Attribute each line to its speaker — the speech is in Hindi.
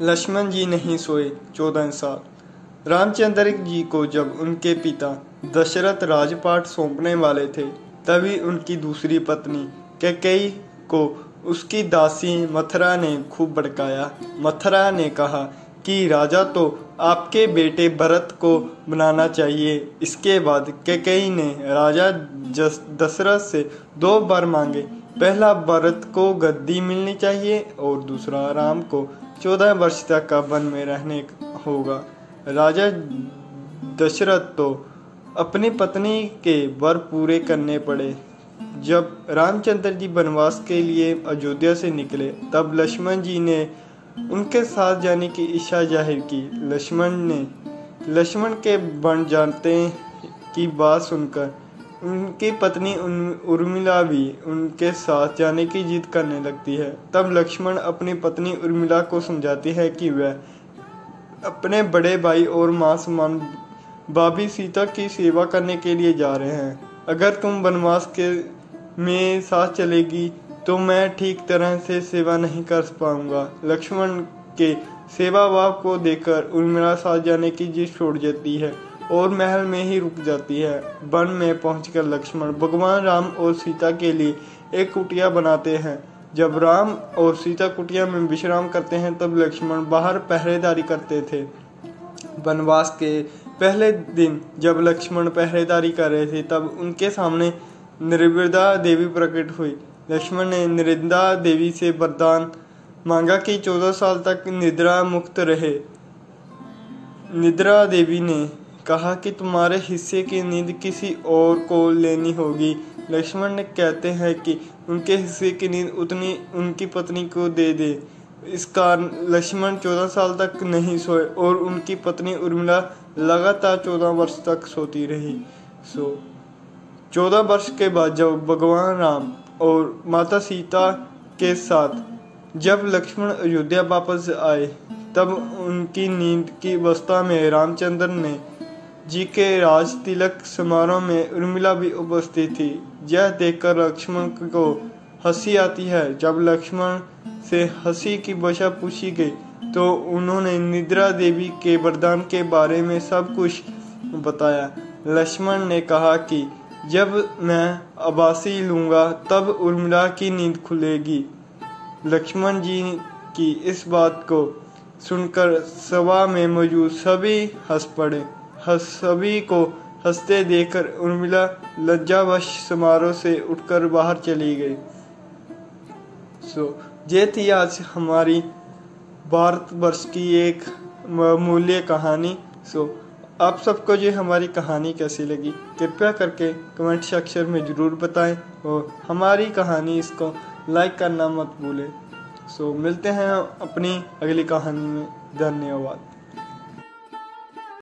Speaker 1: लक्ष्मण जी नहीं सोए 14 साल। रामचंद्र जी को जब उनके पिता दशरथ राजपाट सौंपने वाले थे, तभी उनकी दूसरी पत्नी कैकेयी को उसकी दासी मथुरा ने खूब भड़काया। मथुरा ने कहा कि राजा तो आपके बेटे भरत को बनाना चाहिए। इसके बाद कैकेयी ने राजा दशरथ से 2 वर मांगे। पहला, भरत को गद्दी मिलनी चाहिए और दूसरा, राम को 14 वर्ष तक का वन में रहने होगा। राजा दशरथ तो अपनी पत्नी के वर पूरे करने पड़े। जब रामचंद्र जी वनवास के लिए अयोध्या से निकले, तब लक्ष्मण जी ने उनके साथ जाने की इच्छा जाहिर की। लक्ष्मण के बन जाते की बात सुनकर उनकी पत्नी उर्मिला भी उनके साथ जाने की जिद करने लगती है। तब लक्ष्मण अपनी पत्नी उर्मिला को समझाती है कि वह अपने बड़े भाई और मां समान भाभी सीता की सेवा करने के लिए जा रहे हैं। अगर तुम वनवास में साथ चलेगी तो मैं ठीक तरह से सेवा नहीं कर पाऊंगा। लक्ष्मण के सेवा भाव को देखकर उर्मिला साथ जाने की जिद छोड़ देती है और महल में ही रुक जाती है। वन में पहुंचकर लक्ष्मण भगवान राम और सीता के लिए एक कुटिया बनाते हैं। जब राम और सीता कुटिया में विश्राम करते हैं, तब लक्ष्मण बाहर पहरेदारी करते थे। वनवास के पहले दिन जब लक्ष्मण पहरेदारी कर रहे थे, तब उनके सामने नृमदा देवी प्रकट हुई। लक्ष्मण ने नृमदा देवी से वरदान मांगा कि 14 साल तक निद्रा मुक्त रहे। नृमदा देवी ने कहा कि तुम्हारे हिस्से की नींद किसी और को लेनी होगी। लक्ष्मण ने कहते हैं कि उनके हिस्से की नींद उतनी उनकी पत्नी को दे दे। इस कारण लक्ष्मण 14 साल तक नहीं सोए और उनकी पत्नी उर्मिला लगातार 14 वर्ष तक सोती रही। 14 वर्ष के बाद जब भगवान राम और माता सीता के साथ जब लक्ष्मण अयोध्या वापस आए, तब उनकी नींद की अवस्था में रामचंद्र ने जी के राज तिलक समारोह में उर्मिला भी उपस्थित थी। यह देखकर लक्ष्मण को हंसी आती है। जब लक्ष्मण से हंसी की वजह पूछी गई, तो उन्होंने निद्रा देवी के वरदान के बारे में सब कुछ बताया। लक्ष्मण ने कहा कि जब मैं अबासी लूंगा, तब उर्मिला की नींद खुलेगी। लक्ष्मण जी की इस बात को सुनकर सभा में मौजूद सभी हंस पड़े। सभी को हंसते देखकर उर्मिला लज्जावश समारोह से उठकर बाहर चली गई। ये थी आज हमारी भारतवर्ष की एक मूल्य कहानी। आप सबको ये हमारी कहानी कैसी लगी, कृपया करके कमेंट सेक्शन में ज़रूर बताएं और हमारी कहानी इसको लाइक करना मत भूलें। मिलते हैं अपनी अगली कहानी में। धन्यवाद।